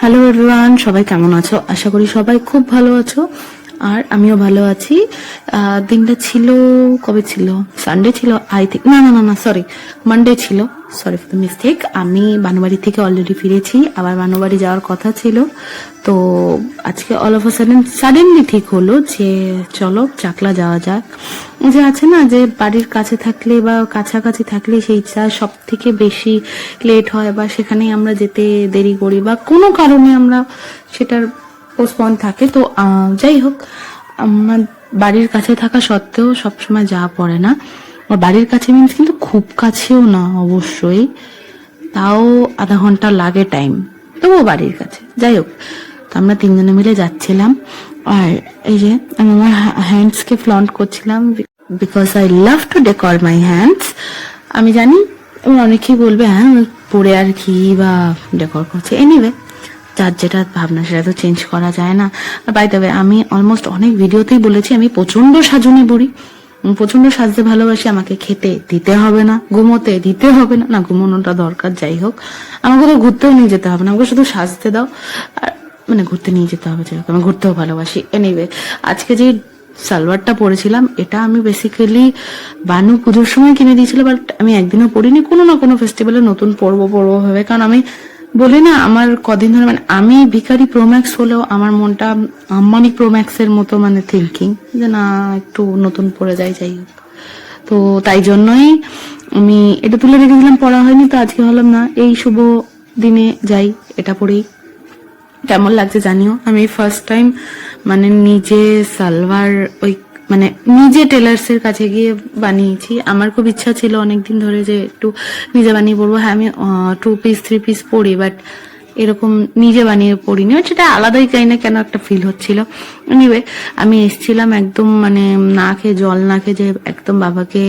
Hello everyone, সবাই কেমন আছো? আশা করি সবাই খুব ভালো আছো, আর আমিও ভালো আছি। দিনটা ছিল, কবে ছিল? সানডে ছিল আই থিঙ্ক। না না না না সরি, মানডে ছিল। Sorry for the mistake. আমি বানুবাড়ি থেকে অলরেডি ফিরেছি, আবার বানুবাড়ি যাওয়ার কথা ছিল। তো আজকে অল অফ আ সাডেনলি ঠিক হলো যে চলো চাকলা যাওয়া যাক। যে আছে না যে বাড়ির কাছে থাকলে বা কাছাকাছি থাকলে সেইটা সব থেকে বেশি লেট হয়, বা সেখানেই আমরা যেতে দেরি করি, বা কোনো কারণে আমরা সেটার পোস্টপন থাকে। তো যাই হোক, আমার বাড়ির কাছে থাকা সত্ত্বেও সবসময় যাওয়া পড়ে না। আর বাড়ির কাছে মিনস কিন্তু খুব কাছেও না অবশ্যই, তাও আধা ঘন্টা লাগে টাইম, তবুও বাড়ির কাছে। যাই হোক, তো আমরা তিনজনে মিলে যাচ্ছিলাম, আর এই যে আমি আমার হ্যান্ডসকে ফ্লন্ট করছিলাম, because I love two decor my hands. আমি জানি অনেকেই বলবে হ্যাঁ পরে আর কি বা ডেকর করছে, এনিওয়ে যার যেটা ভাবনা সেটা তো চেঞ্জ করা যায় না। আর বাই দ্য ওয়ে, আমি অলমোস্ট অনেক ভিডিওতেই বলেছি আমি প্রচন্ড সাজুনি বুড়ি, প্রচন্ড সাজতে ভালোবাসি। আমাকে খেতে দিতে হবে না, ঘুমোতে দিতে হবে না, না ঘুমানোটা দরকার, যাই হোক আমাকে তো ঘুরতেও নিয়ে যেতে হবে না, আমাকে শুধু সাজতে দাও। আর মানে ঘুরতে নিয়ে যেতে হবে, যাই হোক আমি ঘুরতেও ভালোবাসি। এনিওয়ে, আজকে যে সালোয়ারটা পরেছিলাম এটা আমি বেসিক্যালি বানু পুজোর সময় কিনে দিয়েছিল, বাট আমি একদিনও পরিনি, কোনো না কোনো ফেস্টিভ্যালে নতুন পরবো ভাবে। কারণ আমি বলি না, আমার কদিন ধরে মানে আমি ভিখারি প্রোম্যাক্স হলেও আমার মনটা আম্বানি প্রোম্যাক্স এর মতো মানে থিঙ্কিং, যে না একটু নতুন পরে যাই, যাই হোক। তো তাই জন্যই আমি এটা তুলে রেখেছিলাম, পড়া হয়নি। তো আজকে ভাবলাম না, এই শুভ দিনে যাই, এটা পরেই। কেমন লাগছে জানিও। আমি ফার্স্ট টাইম মানে নিজে সালোয়ার ওই মানে নিজে টেলার্স এর কাছে গিয়ে বানিয়েছি। আমার খুব ইচ্ছা ছিল অনেকদিন ধরে যে একটু নিজে বানিয়ে পরবো। হ্যাঁ, আমি 2 পিস 3 পিস পরি, বাট এরকম নিজে বানিয়ে পড়িনি। সেটা আলাদাই চাই না কেন একটা ফিল হচ্ছিল। এনিওয়ে, আমি এসেছিলাম একদম মানে না খেয়ে, জল না খেয়ে, যে একদম বাবাকে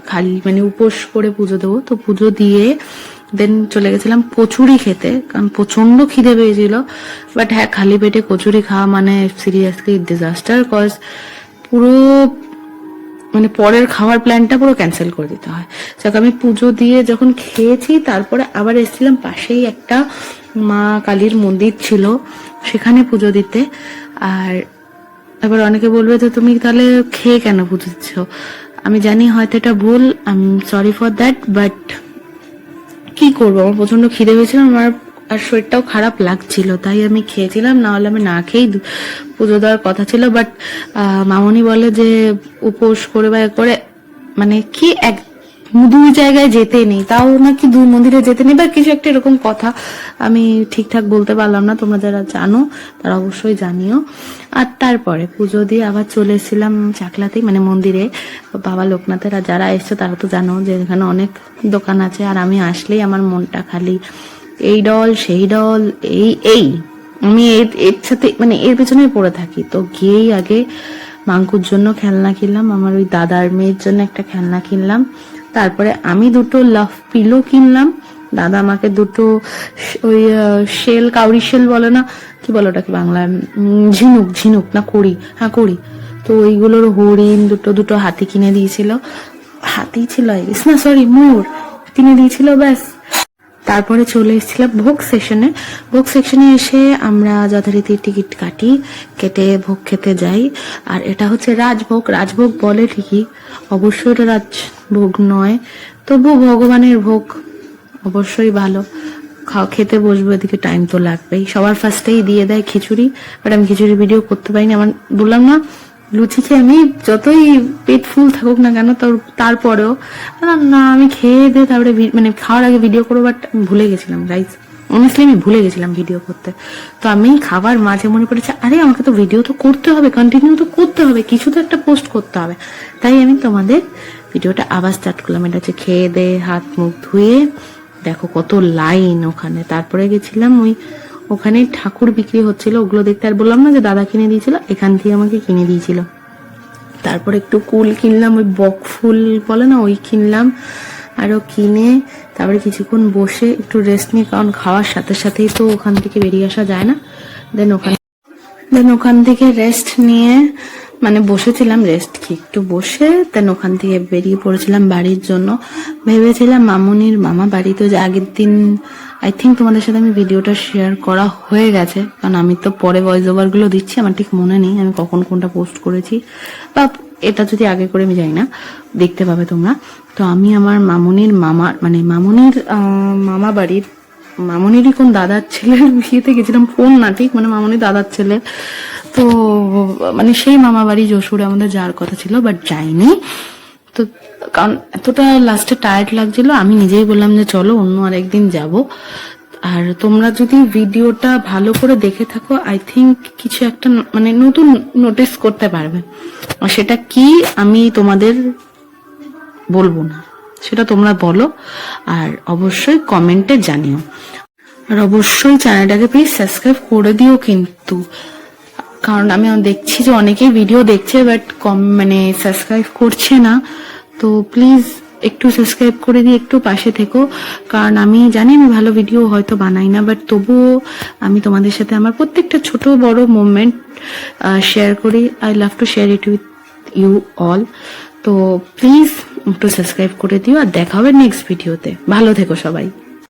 খালি মানে উপোস করে পুজো দেবো। তো পুজো দিয়ে দেন চলে গেছিলাম কচুরি খেতে, কারণ প্রচন্ড খিদে পেয়েছিল। বাট হ্যাঁ, খালি পেটে কচুরি খাওয়া মানে সিরিয়াসলি ডিজাস্টার, কজ পুরো মানে পরের খাওয়ার প্ল্যানটা পুরো ক্যান্সেল করে দিতে হয়। যাক, আমি পুজো দিয়ে যখন খেয়েছি তারপরে আবার এসেছিলাম, পাশেই একটা মা কালীর মন্দির ছিল, সেখানে পুজো দিতে। আর এবার অনেকে বলবে যে তুমি তাহলে খেয়ে কেন পুজো দিচ্ছ? আমি জানি হয়তো এটা ভুল, I am sorry for that, but কি করবো, আমার প্রচন্ড খিদে হয়েছিল, আমার আর শরীরটাও খারাপ লাগছিল, তাই আমি খেয়েছিলাম। না হলে আমি না খেয়েই পুজো দেওয়ার কথা ছিল। বাট মামনি বলে যে উপোস করে বা করে মানে কি এক 2 জায়গায় যেতে নেই, তাও নাকি 2 মন্দিরে যেতে নেই বা কিছু একটা এরকম কথা। আমি ঠিকঠাক বলতে পারলাম না, তোমরা যারা জানো তারা অবশ্যই জানিও। আর তারপরে পুজো দিয়ে আবার চলে এসেছিলাম চাকলাতেই, মানে মন্দিরে বাবা লোকনাথের। আর যারা এসছে তারা তো জানো যে এখানে অনেক দোকান আছে, আর আমি আসলেই আমার মনটা খালি এই ডল সেই ডল, এই আমি এর সাথে মানে এর পেছনে পড়ে থাকি। তো গিয়েই আগে মাঙ্কুর জন্য খেলনা কিনলাম, আমার ওই দাদার মেয়ের জন্য একটা খেলনা কিনলাম, তারপরে আমি 2টো লাভ পিলো কিনলাম, দাদা আমাকে 2টো ওই শেল, কাউরি শেল বলে না, কি বলে ওটাকে বাংলায়, ঝিনুক, ঝিনুক না কড়ি, হ্যাঁ কড়ি। তো ওইগুলোর হরিণ, 2টো হাতি কিনে দিয়েছিল, হাতি ছিল না সরি ময়ূর কিনে দিয়েছিল, ব্যাস। তারপরে চলে এসেছিলাম ভোগ সেকশনে। ভোগ সেকশনে এসে আমরা যথারীতি টিকিট কাটি, কেটে ভোগ খেতে যাই। আর এটা হচ্ছে রাজভোগ, রাজভোগ বলে ঠিকই, অবশ্যই এটা রাজভোগ নয়, তবু ভগবানের ভোগ, অবশ্যই ভালো। খেতে বসবো, এদিকে টাইম তো লাগবেই। সবার ফার্স্টেই দিয়ে দেয় খিচুড়ি, বাট আমি খিচুড়ি ভিডিও করতে পারিনি। আমার বললাম না, লুচি খেয়ে আমি যতই পেট ফুল থাকুক না কেন, তারপরেও না আমি খেয়ে দিয়ে তারপরে মানে খাওয়ার আগে ভিডিও করবো, বাট ভুলে গেছিলাম গাইজ, অনেস্টলি আমি ভুলে গেছিলাম ভিডিও করতে। তো আমি খাবার মাঝে মনে পড়েছে, আরে আমাকে তো ভিডিও তো করতে হবে, কন্টিনিউ তো করতে হবে, কিছু তো একটা পোস্ট করতে হবে। তাই আমি তোমাদের ভিডিওটা আবার স্টার্ট করলাম। এটা হচ্ছে খেয়ে দে হাত মুখ ধুয়ে, দেখো কত লাইন ওখানে। তারপরে গেছিলাম ওখানে ঠাকুর বিক্রি হচ্ছিল, ওগুলো দেখতে। আর বললাম না যে দাদা কিনে দিয়েছিল, এখান থেকে আমাকে কিনে দিয়েছিল। তারপর একটু কুল কিনলাম, ওই বক ফুল বলে না, ওই কিনলাম। আরো কিনে তারপরে কিছুক্ষণ বসে একটু রেস্ট নিয়ে, কারণ খাওয়ার সাথে সাথেই তো ওখান থেকে বেরিয়ে আসা যায় না। দেন ওখান থেকে রেস্ট নিয়ে মানে বসেছিলাম, রেস্ট কি একটু বসে দেন ওখান থেকে বেরিয়ে পড়েছিলাম বাড়ির জন্য। ভেবেছিলাম মামুনির মামা বাড়ি, তো যে আগের দিন আই থিঙ্ক তোমাদের সাথে আমি ভিডিওটা শেয়ার করা হয়ে গেছে, কারণ আমি তো পরে ভয়েস ওভার গুলো দিচ্ছি, আমার ঠিক মনে নেই আমি কখন কোনটা পোস্ট করেছি, বা এটা যদি আগে করে আমি যাই না, দেখতে পাবে তোমরা। তো আমি আমার মামুনির মামা বাড়ির মামুনিরই কোন দাদার ছেলের বিয়েতে গেছিলাম, ফোন না ঠিক, মানে মামুনির দাদার ছেলে। তো মানে সেই মামা বাড়ি যশোরে আমাদের যাওয়ার কথা ছিল, বাট যাইনি। তো কারণ এতটা লাস্টে টায়ার্ড লাগছিল, আমি নিজেই বললাম যে চলো অন্য আরেকদিন যাব। আর তোমরা যদি ভিডিওটা ভালো করে দেখে থাকো, আই থিঙ্ক কিছু একটা মানে নতুন নোটিস করতে পারবে। আর সেটা কি আমি তোমাদের বলবো না, সেটা তোমরা বলো, আর অবশ্যই কমেন্টে জানিও। আর অবশ্যই চ্যানেলটাকে প্লিজ সাবস্ক্রাইব করে দিও কিন্তু, কারণ আমি দেখছি যে অনেকেই ভিডিও দেখছে বাট মানে সাবস্ক্রাইব করছে না। তো প্লিজ একটু সাবস্ক্রাইব করে দিয়ে একটু পাশে থেকো, কারণ আমি জানি আমি ভালো ভিডিও হয়তো বানাই না, বাট তবুও আমি তোমাদের সাথে আমার প্রত্যেকটা ছোট বড় মোমেন্ট শেয়ার করি। I love to share it with you all. তো প্লিজ একটু সাবস্ক্রাইব করে দিও, আর দেখা হবে নেক্সট ভিডিওতে। ভালো থেকো সবাই।